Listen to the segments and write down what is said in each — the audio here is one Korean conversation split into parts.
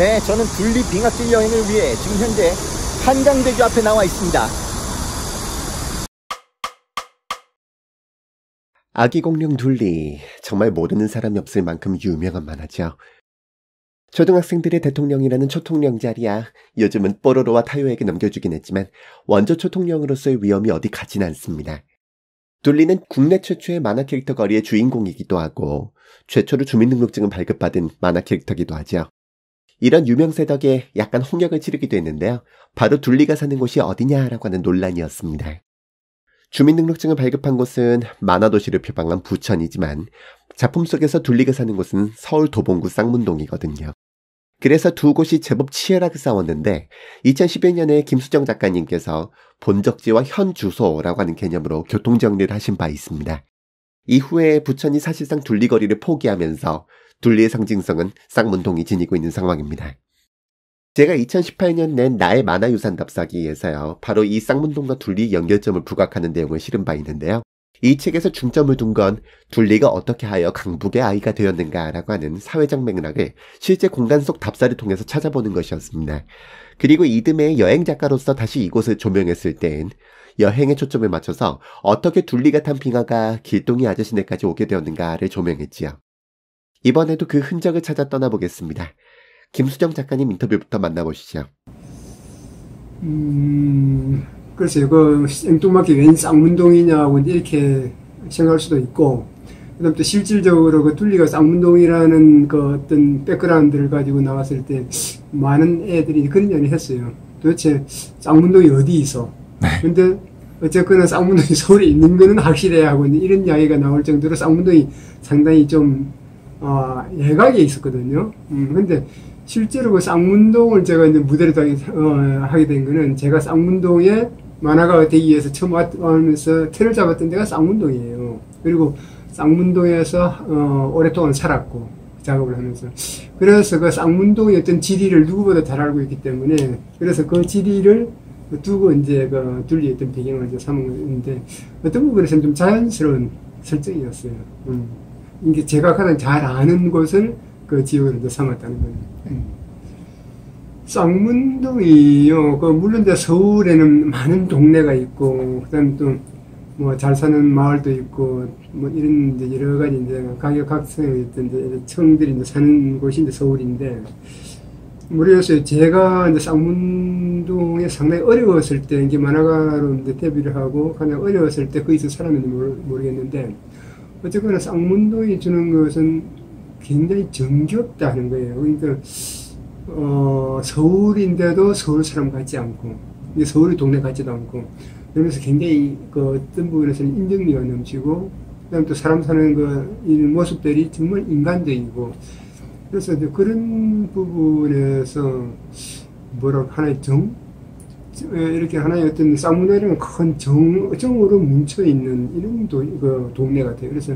네, 저는 둘리 빙하길 여행을 위해 지금 현재 한강대교 앞에 나와 있습니다. 아기 공룡 둘리, 정말 모르는 사람이 없을 만큼 유명한 만화죠. 초등학생들의 대통령이라는 초통령 자리야 요즘은 뽀로로와 타요에게 넘겨주긴 했지만 원조 초통령으로서의 위험이 어디 가진 않습니다. 둘리는 국내 최초의 만화 캐릭터 거리의 주인공이기도 하고 최초로 주민등록증을 발급받은 만화 캐릭터기도 하죠. 이런 유명세 덕에 약간 홍역을 치르기도 했는데요. 바로 둘리가 사는 곳이 어디냐라고 하는 논란이었습니다. 주민등록증을 발급한 곳은 만화도시를 표방한 부천이지만 작품 속에서 둘리가 사는 곳은 서울 도봉구 쌍문동이거든요. 그래서 두 곳이 제법 치열하게 싸웠는데 2011년에 김수정 작가님께서 본적지와 현 주소라고 하는 개념으로 교통정리를 하신 바 있습니다. 이후에 부천이 사실상 둘리거리를 포기하면서 둘리의 상징성은 쌍문동이 지니고 있는 상황입니다. 제가 2018년 낸 나의 만화유산 답사기에서요. 바로 이 쌍문동과 둘리의 연결점을 부각하는 내용을 실은 바 있는데요. 이 책에서 중점을 둔 건 둘리가 어떻게 하여 강북의 아이가 되었는가라고 하는 사회적 맥락을 실제 공간 속 답사를 통해서 찾아보는 것이었습니다. 그리고 이듬해 여행작가로서 다시 이곳을 조명했을 땐 여행에 초점을 맞춰서 어떻게 둘리가 탄 빙하가 길동이 아저씨네까지 오게 되었는가를 조명했지요. 이번에도 그 흔적을 찾아 떠나보겠습니다. 김수정 작가님 인터뷰부터 만나보시죠. 글쎄요, 생뚱맞게 웬 쌍문동이냐고 이렇게 생각할 수도 있고, 그 다음에 또 실질적으로 그 둘리가 쌍문동이라는 그 어떤 백그라운드를 가지고 나왔을 때 많은 애들이 그런 이야기를 했어요. 도대체 쌍문동이 어디 있어? 근데 어쨌거나 쌍문동이 서울에 있는 거는 확실해 하고 이런 이야기가 나올 정도로 쌍문동이 상당히 좀 예각에 있었거든요. 근데 실제로 그 쌍문동을 제가 이제 무대를 하게 된 거는 제가 쌍문동에 만화가 되기 위해서 처음 와면서 틀을 잡았던 데가 쌍문동이에요. 그리고 쌍문동에서 오랫동안 살았고 작업을 하면서 그래서 그 쌍문동의 어떤 지리를 누구보다 잘 알고 있기 때문에 그래서 그 지리를 두고 이제 그 둘리의 어떤 배경을 이제 삼은 건데 어떤 부분에서는 좀 자연스러운 설정이었어요. 이게 제가 가장 잘 아는 곳을 그 지역으로 이제 삼았다는 거예요. 쌍문동이요. 물론 이제 서울에는 많은 동네가 있고, 그 다음에 또 뭐 잘 사는 마을도 있고, 뭐 이런 이제 여러 가지 이제 각각성의 어떤 이제 청들이 이제 사는 곳이 이제 서울인데, 모르겠어요. 제가 이제 쌍문동에 상당히 어려웠을 때, 이제 만화가로 이제 데뷔를 하고, 그냥 어려웠을 때 거기서 살았는지 모르겠는데, 어쨌거나 쌍문동이 주는 것은 굉장히 정겹다는 거예요. 그러니까, 서울인데도 서울 사람 같지 않고, 서울의 동네 같지도 않고, 그러면서 굉장히 어떤 부분에서는 인정미가 넘치고, 그 다음에 또 사람 사는 이 모습들이 정말 인간적이고, 그래서 이제 그런 부분에서 하나의 이렇게 하나의 어떤 쌍문동이라는 큰 정으로 뭉쳐있는 이런 동네 같아요. 그래서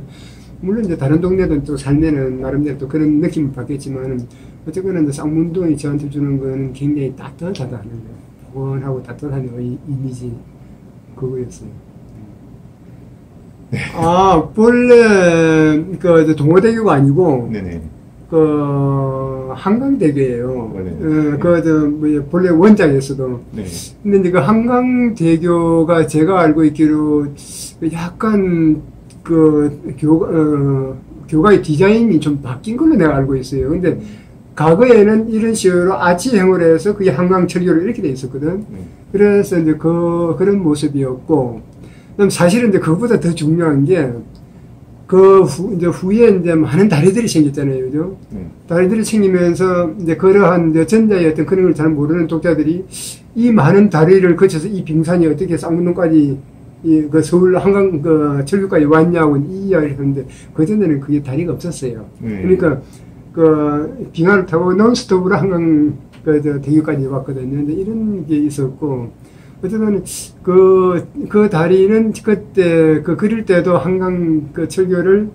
물론 이제 다른 동네도 또 살면은 나름대로 또 그런 느낌을 받겠지만 어쨌거나 이제 쌍문동이 저한테 주는 거는 굉장히 따뜻하다는 거예요. 포근하고 따뜻한 이미지 그거였어요. 네. 본래 동호대교가 아니고 네네. 한강대교예요. 본래 원작에서도. 네. 근데 이제 그 한강대교가 제가 알고 있기로 약간 교각의 디자인이 좀 바뀐 걸로 내가 알고 있어요. 근데 과거에는 이런 식으로 아치형으로 해서 그게 한강철교로 이렇게 돼 있었거든. 그래서 이제 그런 모습이었고, 그다음 사실은 이제 그것보다 더 중요한 게, 이제 후에 이제 많은 다리들이 생겼잖아요. 그죠? 다리들이 생기면서 이제 그러한 이제 전자의 어떤 그런 걸 잘 모르는 독자들이 이 많은 다리를 거쳐서 이 빙산이 어떻게 쌍문동까지 서울 한강 철교까지 왔냐고 이 이야기를 하는데 그전에는 그게 다리가 없었어요. 그러니까 빙하를 타고 논스톱으로 한강 대교까지 왔거든요. 근데 이런 게 있었고 어쨌든 그 다리는 그때 그릴 때도 한강 철교를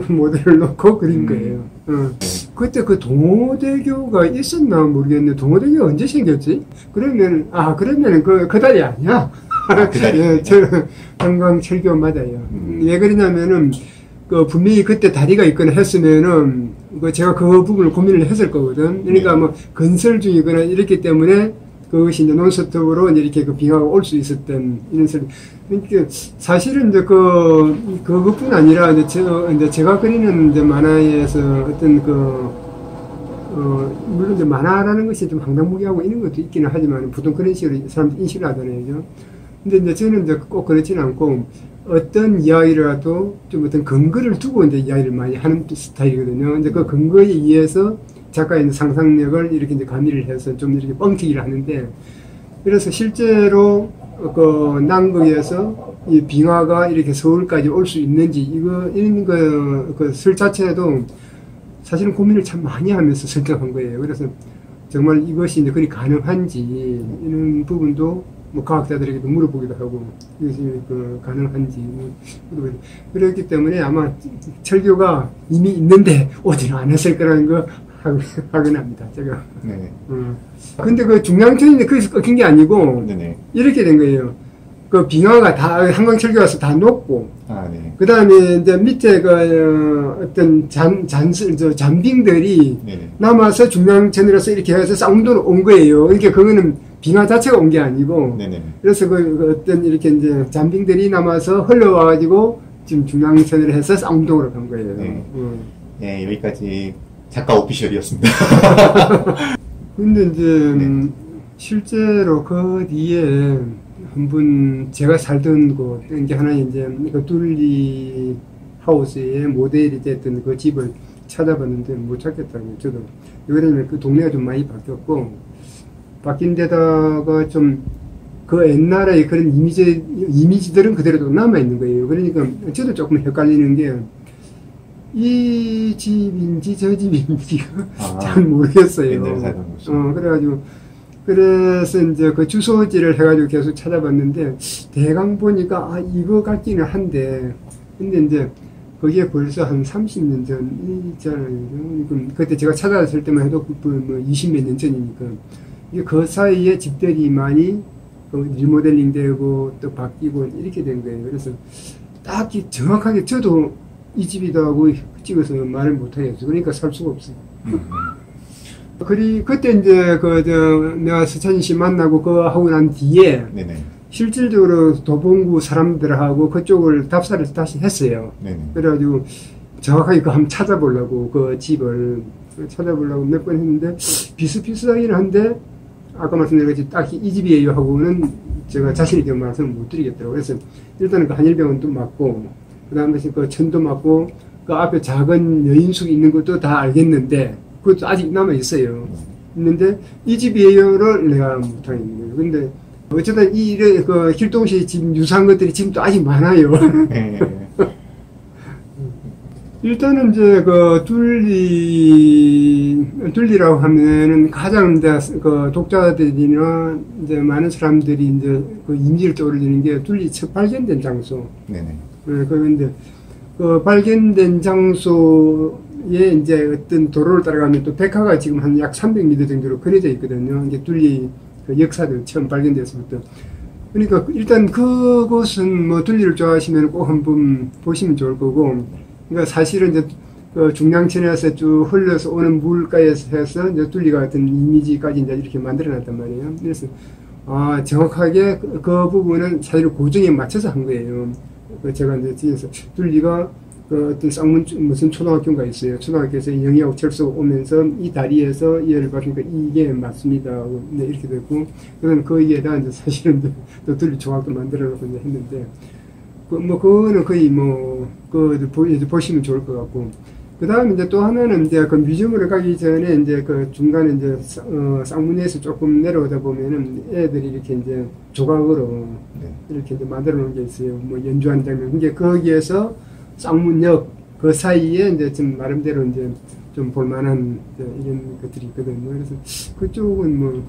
모델을 놓고 그린 거예요. 그때 동호대교가 있었나 모르겠네. 동호대교가 언제 생겼지? 그러면은 그 다리 아니야? 그 다리. 예, 한강 철교 맞아요. 왜 그러냐면은 그 분명히 그때 다리가 있거나 했으면은 그 제가 그 부분을 고민을 했을 거거든. 그러니까 네. 뭐 건설 중이거나 이랬기 때문에 그것이 이제 논스톱으로 이렇게 그 빙하가 올 수 있었던 이런 소리. 그러니까 사실은 이제 그것뿐 아니라 이제 제가 그리는 이제 만화에서 어떤 물론 이제 만화라는 것이 좀 황당무계하고 이런 것도 있기는 하지만 보통 그런 식으로 사람들이 인식을 하잖아요. 그죠? 근데 이제 저는 이제 꼭 그렇지는 않고 어떤 이야기라도 좀 어떤 근거를 두고 이제 이야기를 많이 하는 스타일이거든요. 이제 그 근거에 의해서 작가의 상상력을 이렇게 이제 가미를 해서 좀 이렇게 뻥튀기를 하는데, 그래서 실제로 그 남극에서 이 빙하가 이렇게 서울까지 올 수 있는지 이런 그 설 자체도 사실은 고민을 참 많이 하면서 설정한 거예요. 그래서 정말 이것이 이제 그리 가능한지 이런 부분도 뭐 과학자들에게도 물어보기도 하고 이것이 그 가능한지 그렇기 때문에 아마 철교가 이미 있는데 오지는 않았을 거라는 거 하긴 합니다. 제가. 네. 근데 그 중량천이 거기서 끊긴 게 아니고 네네. 이렇게 된 거예요. 그 빙하가 다 한강철교 와서 다 녹고 아, 네. 그 다음에 이제 밑에 어떤 잔빙들이 네네. 남아서 중량천으로서 이렇게 해서 쌍문도로 온 거예요. 그러니까 그거는 빙하 자체가 온 게 아니고. 네네. 그래서 그 어떤 이렇게 이제 잔빙들이 남아서 흘러와가지고 지금 중량천으로 해서 쌍문동으로 간 거예요. 네. 네, 여기까지 작가 오피셜이었습니다. 근데 이제 네. 실제로 그 뒤에 한 분 제가 살던 곳, 이게 하나 이제 그 둘리 하우스의 모델이 됐던 그 집을 찾아봤는데 못 찾겠다고. 저도 왜냐면 그 동네가 좀 많이 바뀌었고 바뀐 데다가 좀 그 옛날의 그런 이미지들은 그대로 남아 있는 거예요. 그러니까 저도 조금 헷갈리는 게 이 집인지 저 집인지가 잘 모르겠어요. 옛날에 살던 곳이. 그래가지고 그래서 이제 그 주소지를 해가지고 계속 찾아봤는데 대강 보니까 아 이거 같기는 한데 근데 이제 거기에 벌써 한 30년 전이잖아요. 그때 제가 찾아왔을 때만 해도 뭐 20몇 년 전이니까 이게 그 사이에 집들이 많이 리모델링 되고 또 바뀌고 이렇게 된 거예요. 그래서 딱히 정확하게 저도 이 집이다 하고 찍어서 말을 못 하겠어요. 그러니까 살 수가 없어요. 그때 이제 내가 서찬희 씨 만나고 그거 하고 난 뒤에 네네. 실질적으로 도봉구 사람들하고 그쪽을 답사를 다시 했어요. 네네. 그래가지고 정확하게 그거 한번 찾아보려고 그 집을 찾아보려고 몇 번 했는데 비슷비슷하긴 한데 아까 말씀드린 것처럼 딱히 이 집이에요 하고는 제가 자신있게 말씀을 못 드리겠더라고요. 그래서 일단은 그 한일병원도 맞고 그 다음에 그 천도 맞고 그 앞에 작은 여인숙이 있는 것도 다 알겠는데 그것도 아직 남아있어요. 있는데 이 집이에요를 내가 못하겠는 거예요. 근데 어쨌든 그 길동시 지금 유사한 것들이 지금 또 아직 많아요. 네. 일단은 이제 그 둘리라고 하면은 가장 이제 그 독자들이나 이제 많은 사람들이 이제 그 이미지를 떠올리는 게 둘리 첫 발견된 장소. 네네. 그런데 그 발견된 장소에 이제 어떤 도로를 따라가면 또 백화가 지금 한 약 300m 정도로 그려져 있거든요. 이제 둘리 그 역사들 처음 발견됐을부터. 그러니까 일단 그곳은 뭐 둘리를 좋아하시면 꼭 한번 보시면 좋을 거고. 그러니까 사실은 이제 그 중량천에서 쭉 흘러서 오는 물가에서 해서 이제 둘리가 같은 이미지까지 이제 이렇게 만들어놨단 말이에요. 그래서 정확하게 그 부분은 사실 고정에 맞춰서 한 거예요. 제가 이제 뒤에서 둘리가 그 어떤 쌍문 무슨 초등학교가 있어요. 초등학교에서 영희하고 철수 오면서 이 다리에서 얘를 봐니까 이게 맞습니다. 네, 이렇게 됐고, 그다음 거기에다 이제 사실은 또 둘리 조각도 만들어 놓고 이제 했는데, 그거는 거의 이제 보시면 좋을 것 같고, 그 다음에 이제 또 하나는 이제 그 뮤지엄으로 가기 전에 이제 그 중간에 이제 쌍문에서 조금 내려오다 보면은 애들이 이렇게 이제 조각으로 이렇게 이제 만들어 놓은 게 있어요. 뭐 연주하는 장면. 근데 거기에서 쌍문역 그 사이에 이제 좀 나름대로 이제 좀 볼만한 이런 것들이 있거든요. 그래서 그쪽은 뭐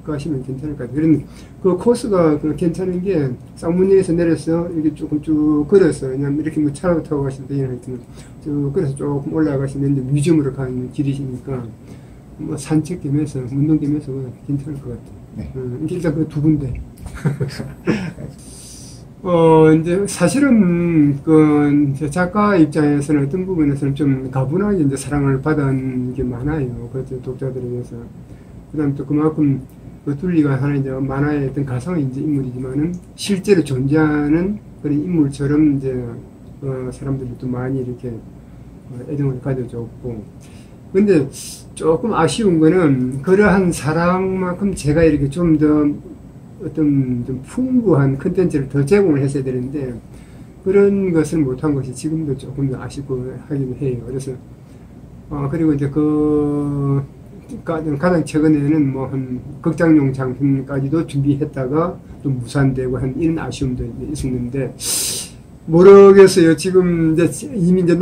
가시면 괜찮을 것 같아요. 그런데 그 코스가 괜찮은 게 쌍문역에서 내려서 이렇게 조금 쭉 걸어서 그냥 이렇게 뭐 차로 타고 가시면 되긴 하지만 쭉 걸어서 조금 올라가시면 이제 뮤지엄으로 가는 길이시니까 뭐 산책 겸해서 운동 겸해서 괜찮을 것 같아요. 네. 일단 그 두 군데. 이제 사실은 이제 작가 입장에서는 어떤 부분에서는 좀 가분하게 이제 사랑을 받은 게 많아요. 그 독자들에게서. 그다음 또 그만큼 그 둘리가 하는 이제 만화의 어떤 가상의 이제 인물이지만은 실제로 존재하는 그런 인물처럼 이제 사람들이 또 많이 이렇게 애정을 가져줬고. 근데 조금 아쉬운 거는 그러한 사랑만큼 제가 이렇게 좀 더 어떤 좀 풍부한 컨텐츠를 더 제공을 했어야 되는데 그런 것을 못한 것이 지금도 조금 더 아쉽고 하긴 해요. 그래서 그리고 이제 가장 최근에는 뭐 한 극장용 장편까지도 준비했다가 또 무산되고 한 이런 아쉬움도 있었는데 모르겠어요. 지금 이제 이미 이제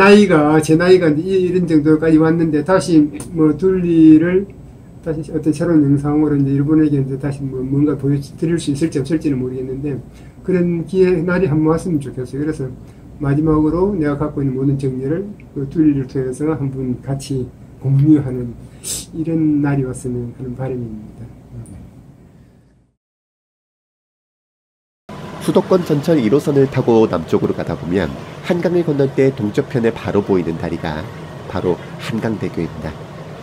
제 나이가 이제 이런 정도까지 왔는데 다시 뭐 둘리를 다시 어떤 새로운 영상으로 이제 일본에게 이제 다시 뭔가 보여드릴 수 있을지 없을지는 모르겠는데 그런 날이 한번 왔으면 좋겠어요. 그래서 마지막으로 내가 갖고 있는 모든 정리를 그 둘리를 통해서 한번 같이 공유하는 이런 날이 왔으면 하는 바람입니다. 수도권 전철 1호선을 타고 남쪽으로 가다 보면 한강을 건널 때 동쪽편에 바로 보이는 다리가 바로 한강대교입니다.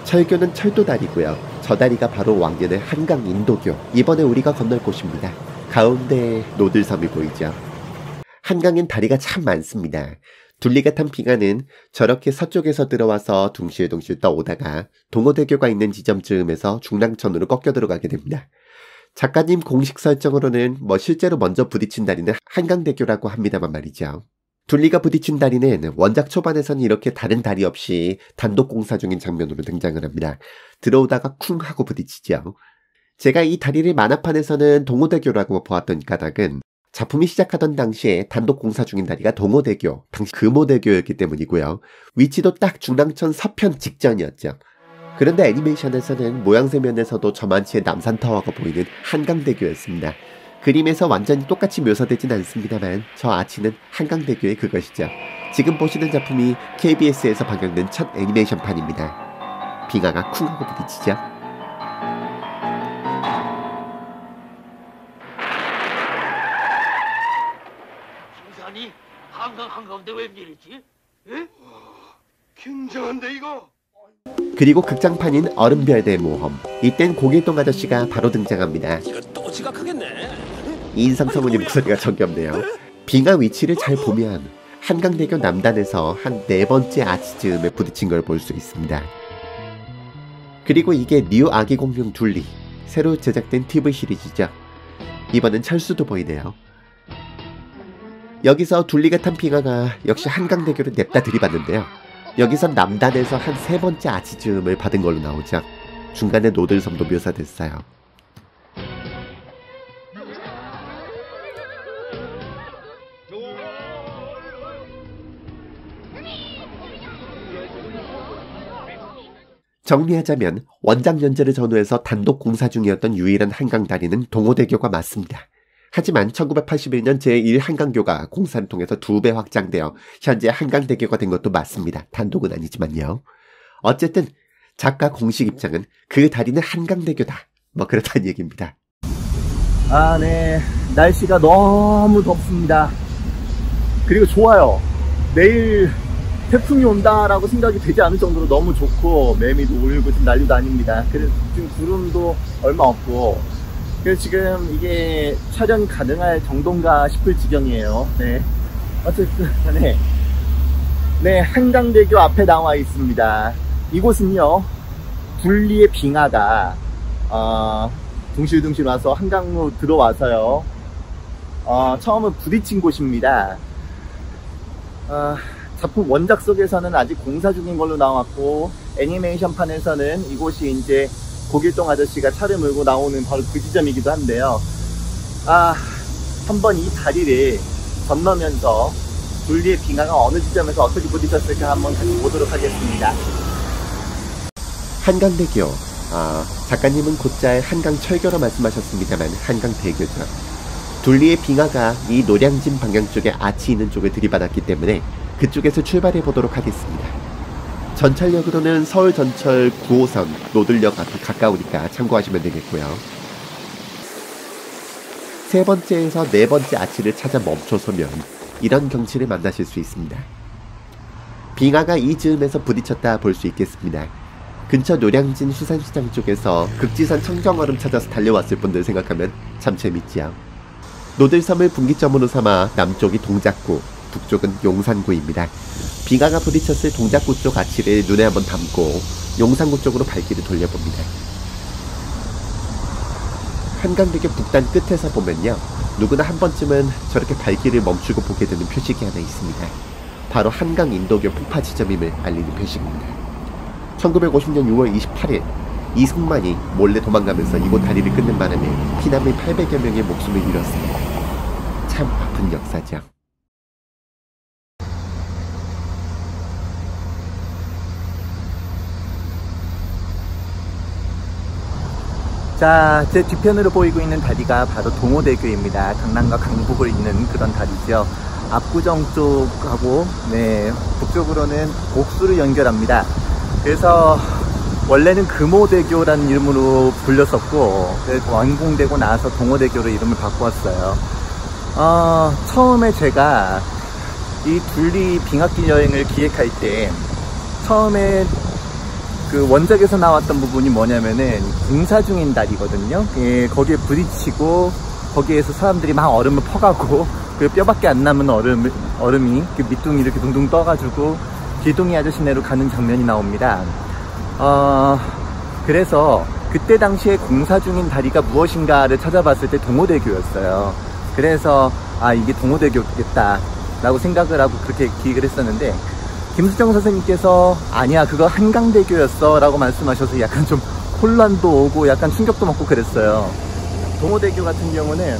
철교는 철도다리고요. 저 다리가 바로 왕년의 한강 인도교, 이번에 우리가 건널 곳입니다. 가운데 노들섬이 보이죠. 한강엔 다리가 참 많습니다. 둘리가 탄 빙하는 저렇게 서쪽에서 들어와서 둥실둥실 떠오다가 동호대교가 있는 지점쯤에서 중랑천으로 꺾여 들어가게 됩니다. 작가님 공식 설정으로는 실제로 먼저 부딪힌 다리는 한강대교라고 합니다만 말이죠. 둘리가 부딪힌 다리는 원작 초반에서는 이렇게 다른 다리 없이 단독 공사 중인 장면으로 등장을 합니다. 들어오다가 쿵 하고 부딪히죠. 제가 이 다리를 만화판에서는 동호대교라고 보았던 까닭은 작품이 시작하던 당시에 단독 공사 중인 다리가 동호대교, 당시 금호대교였기 때문이고요. 위치도 딱 중랑천 서편 직전이었죠. 그런데 애니메이션에서는 모양새면에서도 저만치의 남산타워가 보이는 한강대교였습니다. 그림에서 완전히 똑같이 묘사되진 않습니다만 저 아치는 한강대교의 그것이죠. 지금 보시는 작품이 KBS에서 방영된 첫 애니메이션판입니다. 빙하가 쿵 하고 부딪히죠. 김산이 한강 한가운데 웬일이지? 에? 굉장한데 이거? 그리고 극장판인 얼음별의 모험. 이땐 고길동 아저씨가 바로 등장합니다. 이거 또 지각하겠네. 인상 성우님 목소리가 정겹네요. 빙하 위치를 잘 보면 한강대교 남단에서 한 4번째 아치즈음에 부딪힌 걸 볼 수 있습니다. 그리고 이게 뉴 아기 공룡 둘리, 새로 제작된 TV 시리즈죠. 이번엔 철수도 보이네요. 여기서 둘리가 탄 빙하가 역시 한강대교를 냅다 들이받는데요. 여기선 남단에서 한 3번째 아치즈음을 받은 걸로 나오죠. 중간에 노들섬도 묘사됐어요. 정리하자면 원작 연재를 전후해서 단독 공사 중이었던 유일한 한강다리는 동호대교가 맞습니다. 하지만 1981년 제1한강교가 공사를 통해서 2배 확장되어 현재 한강대교가 된 것도 맞습니다. 단독은 아니지만요. 어쨌든 작가 공식 입장은 그 다리는 한강대교다. 그렇다는 얘기입니다. 네. 날씨가 너무 덥습니다. 그리고 좋아요. 내일 태풍이 온다라고 생각이 되지 않을 정도로 너무 좋고 매미도 울고 지금 난리도 아닙니다. 그래서 지금 구름도 얼마 없고 그래서 지금 이게 촬영이 가능할 정도인가 싶을 지경이에요. 네. 어쨌든 네, 한강대교 앞에 나와 있습니다. 이곳은요, 둘리의 빙하가 둥실둥실 와서 한강으로 들어와서요, 처음은 부딪힌 곳입니다. 작품 원작 속에서는 아직 공사 중인 걸로 나왔고 애니메이션판에서는 이곳이 이제 고길동 아저씨가 차를 몰고 나오는 바로 그 지점이기도 한데요. 한번 이 다리를 건너면서 둘리의 빙하가 어느 지점에서 어떻게 부딪혔을까 한번 같이 보도록 하겠습니다. 한강대교. 작가님은 곧잘 한강철교로 말씀하셨습니다만 한강대교죠. 둘리의 빙하가 이 노량진 방향 쪽에 아치 있는 쪽을 들이받았기 때문에 그쪽에서 출발해 보도록 하겠습니다. 전철역으로는 서울 전철 9호선 노들역 앞이 가까우니까 참고하시면 되겠고요. 세 번째에서 네 번째 아치를 찾아 멈춰서면 이런 경치를 만나실 수 있습니다. 빙하가 이 즈음에서 부딪혔다 볼 수 있겠습니다. 근처 노량진 수산시장 쪽에서 극지산 청정얼음 찾아서 달려왔을 분들 생각하면 참 재밌지요. 노들섬을 분기점으로 삼아 남쪽이 동작구, 북쪽은 용산구입니다. 빙하가 부딪혔을 동작구 쪽 아치를 눈에 한번 담고 용산구 쪽으로 발길을 돌려봅니다. 한강대교 북단 끝에서 보면요, 누구나 한 번쯤은 저렇게 발길을 멈추고 보게 되는 표식이 하나 있습니다. 바로 한강 인도교 폭파 지점임을 알리는 표식입니다. 1950년 6월 28일 이승만이 몰래 도망가면서 이곳 다리를 끊는 바람에 피난민 800여 명의 목숨을 잃었습니다. 참 아픈 역사죠. 자, 제 뒤편으로 보이고 있는 다리가 바로 동호대교입니다. 강남과 강북을 잇는 그런 다리죠. 압구정 쪽하고 북쪽으로는 옥수를 연결합니다. 그래서 원래는 금호대교라는 이름으로 불렸었고, 완공되고 나서 동호대교로 이름을 바꾸었어요. 처음에 제가 이 둘리 빙하길 여행을 기획할 때 처음에 그 원작에서 나왔던 부분이 뭐냐면은 공사 중인 다리거든요. 예, 거기에 부딪히고 거기에서 사람들이 막 얼음을 퍼가고 그 뼈밖에 안 남은 얼음이 그 밑둥이 이렇게 둥둥 떠가지고 길동이 아저씨네로 가는 장면이 나옵니다. 그래서 그때 당시에 공사 중인 다리가 무엇인가를 찾아봤을 때 동호대교였어요. 그래서 이게 동호대교겠다 라고 생각을 하고 그렇게 기획을 했었는데, 김수정 선생님께서 아니야 그거 한강대교였어 라고 말씀하셔서 약간 좀 혼란도 오고 약간 충격도 먹고 그랬어요. 동호대교 같은 경우는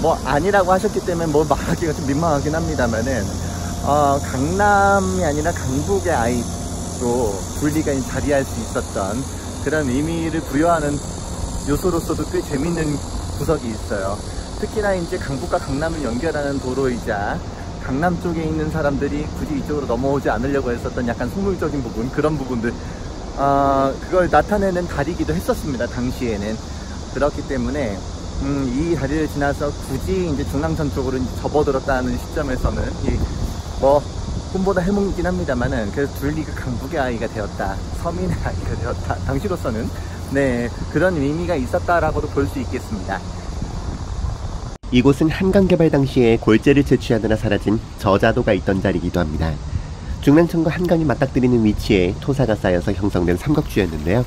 뭐 아니라고 하셨기 때문에 뭐 말하기가 좀 민망하긴 합니다만은 강남이 아니라 강북의 아이로 둘리가 자리할 수 있었던 그런 의미를 부여하는 요소로서도 꽤 재밌는 구석이 있어요. 특히나 이제 강북과 강남을 연결하는 도로이자 강남 쪽에 있는 사람들이 굳이 이쪽으로 넘어오지 않으려고 했었던 약간 속물적인 부분, 그런 부분들, 그걸 나타내는 다리이기도 했었습니다. 당시에는. 그렇기 때문에 이 다리를 지나서 굳이 이제 중랑천 쪽으로 이제 접어들었다는 시점에서는 뭐 꿈보다 해몽이긴 합니다만은, 그래서 둘리가 강북의 아이가 되었다, 서민의 아이가 되었다, 당시로서는 그런 의미가 있었다라고도 볼 수 있겠습니다. 이곳은 한강 개발 당시에 골재를 채취하느라 사라진 저자도가 있던 자리이기도 합니다. 중랑천과 한강이 맞닥뜨리는 위치에 토사가 쌓여서 형성된 삼각주였는데요.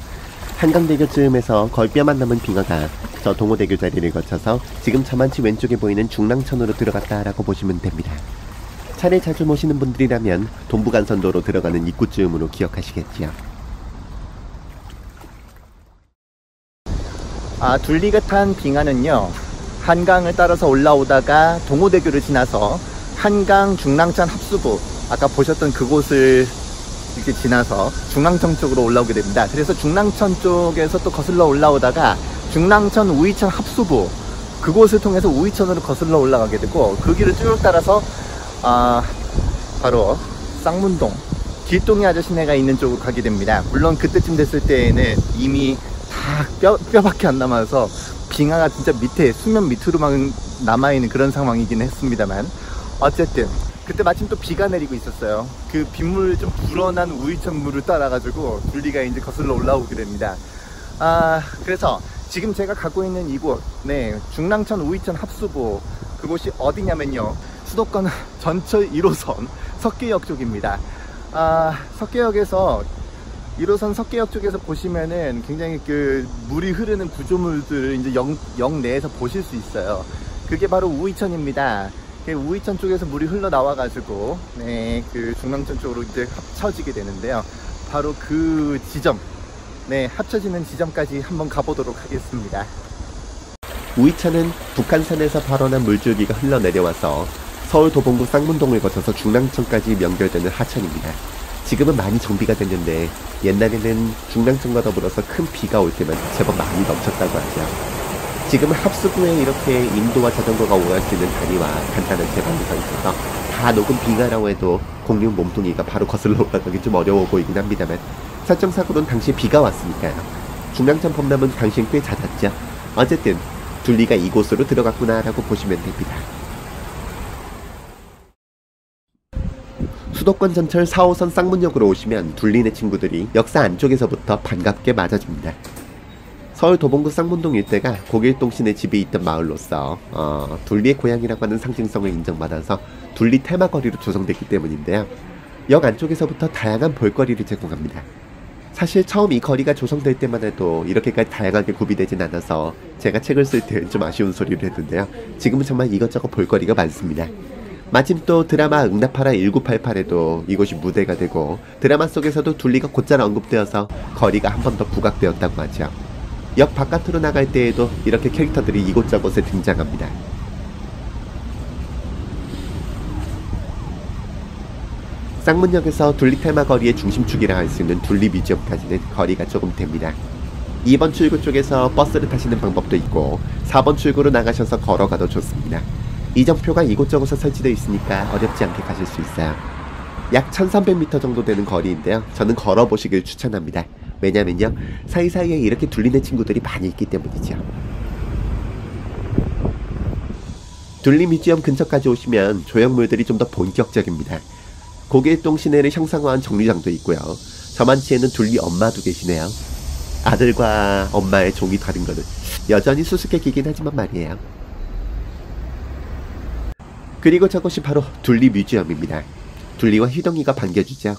한강대교쯤에서 거의 뼈만 남은 빙하가 저 동호대교 자리를 거쳐서 지금 저만치 왼쪽에 보이는 중랑천으로 들어갔다라고 보시면 됩니다. 차를 자주 모시는 분들이라면 동부간선도로 들어가는 입구쯤으로 기억하시겠지요. 둘리가 탄 빙하는요, 한강을 따라서 올라오다가 동호대교를 지나서 한강 중랑천 합수부, 아까 보셨던 그곳을 이렇게 지나서 중랑천 쪽으로 올라오게 됩니다. 그래서 중랑천 쪽에서 또 거슬러 올라오다가 중랑천 우이천 합수부, 그곳을 통해서 우이천으로 거슬러 올라가게 되고, 그 길을 쭉 따라서 바로 쌍문동, 길동이 아저씨네가 있는 쪽으로 가게 됩니다. 물론 그때쯤 됐을 때에는 이미 다 뼈밖에 안 남아서 빙하가 진짜 밑에 수면 밑으로만 남아있는 그런 상황이긴 했습니다만, 어쨌든 그때 마침 또 비가 내리고 있었어요. 그 빗물 좀 불어난 우이천 물을 따라가지고 둘리가 이제 거슬러 올라오게 됩니다. 그래서 지금 제가 가고 있는 이곳, 중랑천 우이천 합수부, 그곳이 어디냐면요, 수도권 전철 1호선 석계역 쪽입니다. 석계역에서 1호선 석계역 쪽에서 보시면은 굉장히 그 물이 흐르는 구조물들을 이제 역 내에서 보실 수 있어요. 그게 바로 우이천입니다. 우이천 쪽에서 물이 흘러나와가지고 그 중랑천 쪽으로 이제 합쳐지게 되는데요. 바로 그 지점, 합쳐지는 지점까지 한번 가보도록 하겠습니다. 우이천은 북한산에서 발원한 물줄기가 흘러내려와서 서울 도봉구 쌍문동을 거쳐서 중랑천까지 연결되는 하천입니다. 지금은 많이 정비가 됐는데 옛날에는 중랑천과 더불어서 큰 비가 올 때면 제법 많이 넘쳤다고 하죠. 지금은 합수구에 이렇게 인도와 자전거가 오갈 수 있는 다리와 간단한 제방도가 있어서 다 녹은 빙하라고 해도 공룡 몸뚱이가 바로 거슬러 올라가기 좀 어려워 보이긴 합니다만, 설정상으로는 당시에 비가 왔으니까요. 중랑천 범람은 당시엔 꽤 잦았죠. 어쨌든 둘리가 이곳으로 들어갔구나 라고 보시면 됩니다. 수도권 전철 4호선 쌍문역으로 오시면 둘리네 친구들이 역사 안쪽에서부터 반갑게 맞아줍니다. 서울 도봉구 쌍문동 일대가 고길동신의 집이 있던 마을로서 둘리의 고향이라고 하는 상징성을 인정받아서 둘리 테마거리로 조성됐기 때문인데요. 역 안쪽에서부터 다양한 볼거리를 제공합니다. 사실 처음 이 거리가 조성될 때만 해도 이렇게까지 다양하게 구비되진 않아서 제가 책을 쓸 때 좀 아쉬운 소리를 했는데요. 지금은 정말 이것저것 볼거리가 많습니다. 마침 또 드라마 응답하라 1988에도 이곳이 무대가 되고 드라마 속에서도 둘리가 곧잘 언급되어서 거리가 한 번 더 부각되었다고 하죠. 역 바깥으로 나갈 때에도 이렇게 캐릭터들이 이곳저곳에 등장합니다. 쌍문역에서 둘리 테마 거리의 중심축이라 할 수 있는 둘리 뮤지엄까지는 거리가 조금 됩니다. 2번 출구 쪽에서 버스를 타시는 방법도 있고 4번 출구로 나가셔서 걸어가도 좋습니다. 이정표가 이곳저곳에 설치되어 있으니까 어렵지 않게 가실 수 있어요. 약 1300m 정도 되는 거리인데요. 저는 걸어보시길 추천합니다. 왜냐면요, 사이사이에 이렇게 둘리네 친구들이 많이 있기 때문이죠. 둘리 뮤지엄 근처까지 오시면 조형물들이 좀 더 본격적입니다. 고길동 시내를 형상화한 정류장도 있고요. 저만치에는 둘리 엄마도 계시네요. 아들과 엄마의 종이 다른 거는 여전히 수수께끼긴 하지만 말이에요. 그리고 저것이 바로 둘리 뮤지엄입니다. 둘리와 휘덩이가 반겨주죠.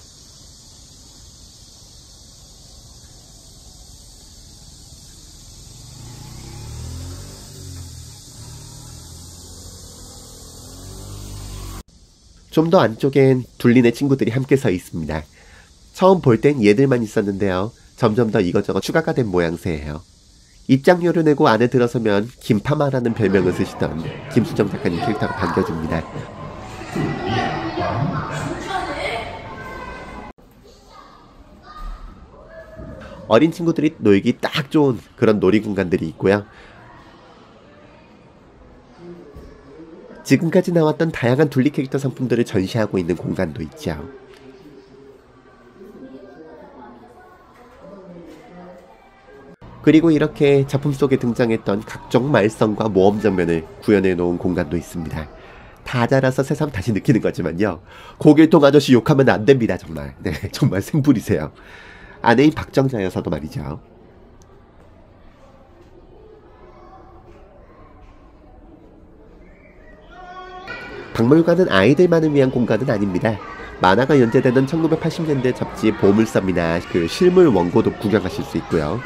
좀 더 안쪽엔 둘리네 친구들이 함께 서 있습니다. 처음 볼 땐 얘들만 있었는데요. 점점 더 이것저것 추가가 된 모양새예요. 입장료를 내고 안에 들어서면 김파마라는 별명을 쓰시던 김수정 작가님 캐릭터가 반겨줍니다. 어린 친구들이 놀기 딱 좋은 그런 놀이 공간들이 있고요. 지금까지 나왔던 다양한 둘리 캐릭터 상품들을 전시하고 있는 공간도 있죠. 그리고 이렇게 작품 속에 등장했던 각종 말썽과 모험 장면을 구현해 놓은 공간도 있습니다. 다 자라서 새삼 다시 느끼는 거지만요. 고길동 아저씨 욕하면 안 됩니다, 정말. 네, 정말 생불이세요. 아내인 박정자여서도 말이죠. 박물관은 아이들만을 위한 공간은 아닙니다. 만화가 연재되던 1980년대 잡지 보물섬이나 그 실물 원고도 구경하실 수 있고요.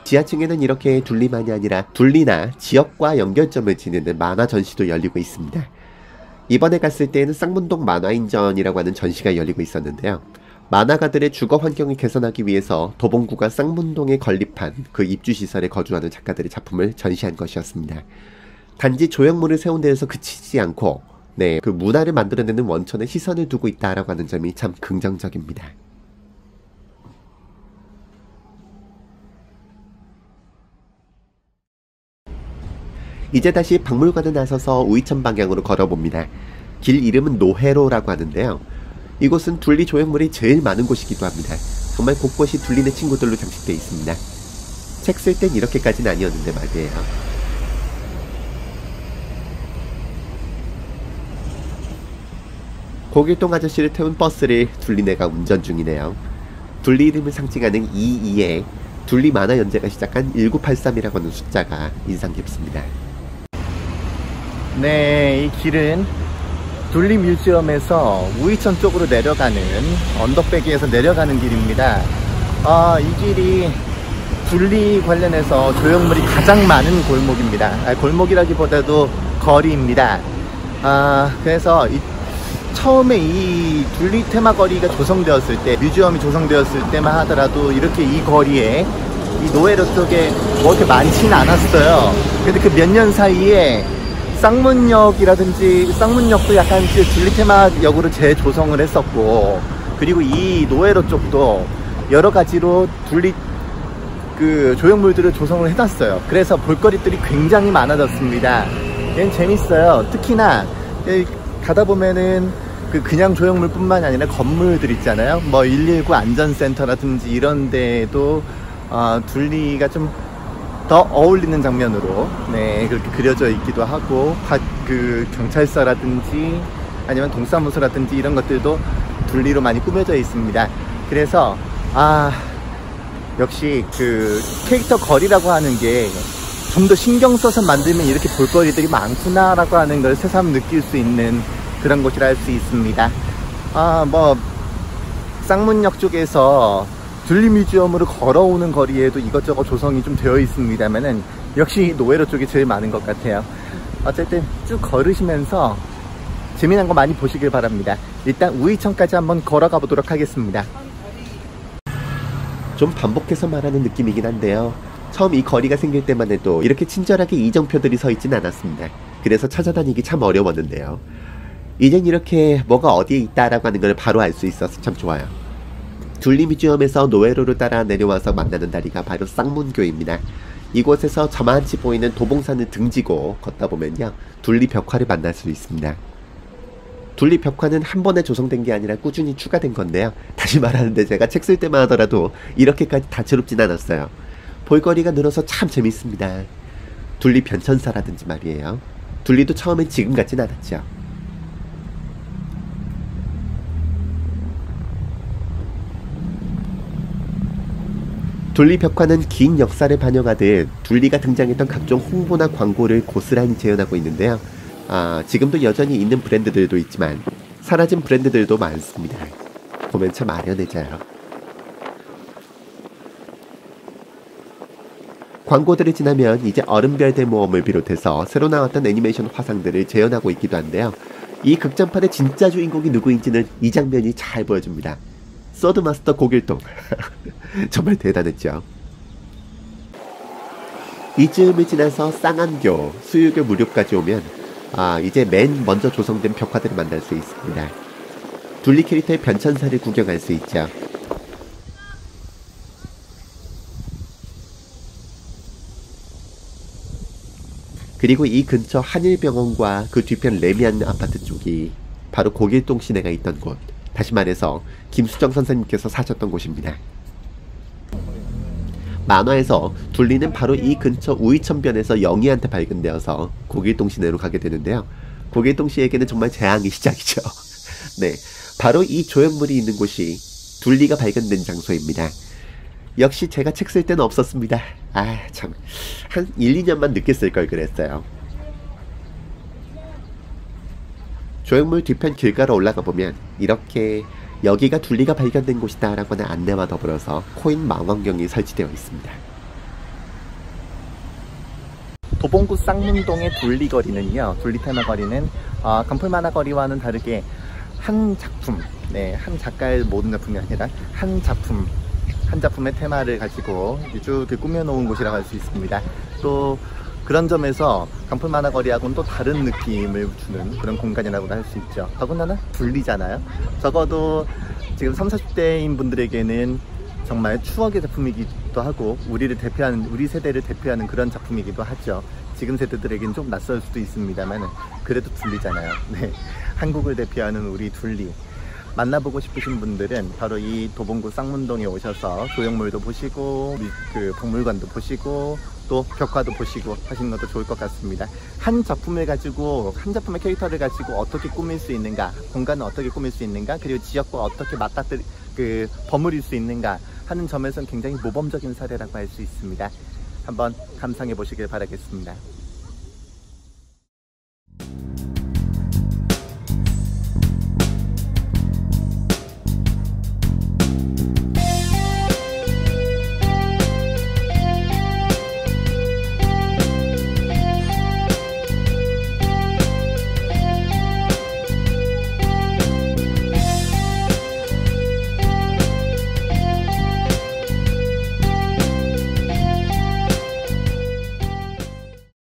지하층에는 이렇게 둘리만이 아니라 둘리나 지역과 연결점을 지니는 만화 전시도 열리고 있습니다. 이번에 갔을 때에는 쌍문동 만화인전이라고 하는 전시가 열리고 있었는데요. 만화가들의 주거 환경을 개선하기 위해서 도봉구가 쌍문동에 건립한 그 입주시설에 거주하는 작가들의 작품을 전시한 것이었습니다. 단지 조형물을 세운 데에서 그치지 않고 그 문화를 만들어내는 원천에 시선을 두고 있다라고 하는 점이 참 긍정적입니다. 이제 다시 박물관에 나서서 우이천 방향으로 걸어봅니다. 길 이름은 노회로라고 하는데요. 이곳은 둘리 조형물이 제일 많은 곳이기도 합니다. 정말 곳곳이 둘리네 친구들로 장식되어 있습니다. 책 쓸 땐 이렇게까지는 아니었는데 말이에요. 고길동 아저씨를 태운 버스를 둘리네가 운전 중이네요. 둘리 이름을 상징하는 22에 둘리 만화 연재가 시작한 1983이라고 하는 숫자가 인상 깊습니다. 네, 이 길은 둘리 뮤지엄에서 우이천 쪽으로 내려가는 언덕배기에서 내려가는 길입니다. 이 길이 둘리 관련해서 조형물이 가장 많은 골목입니다. 골목이라기보다도 거리입니다. 그래서 처음에 이 둘리 테마 거리가 조성되었을 때, 뮤지엄이 조성되었을 때만 하더라도 이렇게 이 거리에 이 노회로 쪽에 뭐 이렇게 많지는 않았어요. 근데 그 몇 년 사이에 쌍문역이라든지 쌍문역도 약간 둘리 테마역으로 재조성을 했었고, 그리고 이 노회로 쪽도 여러 가지로 둘리 그 조형물들을 조성을 해놨어요. 그래서 볼거리들이 굉장히 많아졌습니다. 얘는 재밌어요. 특히나 가다 보면은 그냥 조형물 뿐만이 아니라 건물들 있잖아요. 뭐 119 안전센터라든지 이런 데에도 둘리가 좀 더 어울리는 장면으로 네 그렇게 그려져 있기도 하고 그 경찰서라든지 아니면 동사무소라든지 이런 것들도 둘리로 많이 꾸며져 있습니다. 그래서 역시 그 캐릭터 거리라고 하는 게 좀 더 신경 써서 만들면 이렇게 볼거리들이 많구나 라고 하는 걸 새삼 느낄 수 있는 그런 곳이라 할 수 있습니다. 뭐 쌍문역 쪽에서 둘리 뮤지엄으로 걸어오는 거리에도 이것저것 조성이 좀 되어 있습니다만은 역시 노회로 쪽이 제일 많은 것 같아요. 어쨌든 쭉 걸으시면서 재미난 거 많이 보시길 바랍니다. 일단 우이천까지 한번 걸어가 보도록 하겠습니다. 좀 반복해서 말하는 느낌이긴 한데요. 처음 이 거리가 생길 때만 해도 이렇게 친절하게 이정표들이 서 있진 않았습니다. 그래서 찾아다니기 참 어려웠는데요. 이젠 이렇게 뭐가 어디에 있다라고 하는 걸 바로 알 수 있어서 참 좋아요. 둘리 뮤지엄에서 노회로를 따라 내려와서 만나는 다리가 바로 쌍문교입니다. 이곳에서 저만치 보이는 도봉산을 등지고 걷다 보면요, 둘리 벽화를 만날 수 있습니다. 둘리 벽화는 한 번에 조성된 게 아니라 꾸준히 추가된 건데요. 다시 말하는데 제가 책 쓸 때만 하더라도 이렇게까지 다채롭진 않았어요. 볼거리가 늘어서 참 재밌습니다. 둘리 변천사라든지 말이에요. 둘리도 처음엔 지금 같진 않았죠. 둘리 벽화는 긴 역사를 반영하듯 둘리가 등장했던 각종 홍보나 광고를 고스란히 재현하고 있는데요. 지금도 여전히 있는 브랜드들도 있지만 사라진 브랜드들도 많습니다. 보면 참 아련해져요. 광고들이 지나면 이제 얼음별들 모험을 비롯해서 새로 나왔던 애니메이션 화상들을 재현하고 있기도 한데요. 이 극장판의 진짜 주인공이 누구인지는 이 장면이 잘 보여줍니다. 서드마스터 고길동. 정말 대단했죠. 이즈음을 지나서 쌍안교, 수유교 무렵까지 오면 이제 맨 먼저 조성된 벽화들을 만날 수 있습니다. 둘리 캐릭터의 변천사를 구경할 수 있죠. 그리고 이 근처 한일병원과 그 뒤편 레미안 아파트 쪽이 바로 고길동 시내가 있던 곳, 다시 말해서 김수정 선생님께서 사셨던 곳입니다. 만화에서 둘리는 바로 이 근처 우이천변에서 영희한테 발견되어서 고길동 시내로 가게 되는데요. 고길동 씨에게는 정말 재앙의 시작이죠. 네, 바로 이 조형물이 있는 곳이 둘리가 발견된 장소입니다. 역시 제가 책 쓸 때는 없었습니다. 참, 한 1, 2년만 늦게 쓸 걸 그랬어요. 조형물 뒤편 길가로 올라가 보면 이렇게 여기가 둘리가 발견된 곳이다 라고 하는 안내와 더불어서 코인 망원경이 설치되어 있습니다. 도봉구 쌍문동의 둘리거리는요, 둘리 테마거리는 간풀만화거리와는 다르게 한 작품, 한 작가의 모든 작품이 아니라 한 작품의 테마를 가지고 쭉 꾸며놓은 곳이라고 할 수 있습니다. 또 그런 점에서 간풀만화거리하고는 또 다른 느낌을 주는 그런 공간이라고도 할 수 있죠. 더군다나 둘리잖아요. 적어도 지금 30, 40대인 분들에게는 정말 추억의 작품이기도 하고 우리 세대를 대표하는 그런 작품이기도 하죠. 지금 세대들에게는 좀 낯설 수도 있습니다만 그래도 둘리잖아요. 네, 한국을 대표하는 우리 둘리 만나보고 싶으신 분들은 바로 이 도봉구 쌍문동에 오셔서 조형물도 보시고 그 박물관도 보시고 또 벽화도 보시고 하시는 것도 좋을 것 같습니다. 한 작품의 캐릭터를 가지고 어떻게 꾸밀 수 있는가, 공간을 어떻게 꾸밀 수 있는가, 그리고 지역과 어떻게 버무릴 수 있는가 하는 점에서는 굉장히 모범적인 사례라고 할 수 있습니다. 한번 감상해 보시길 바라겠습니다.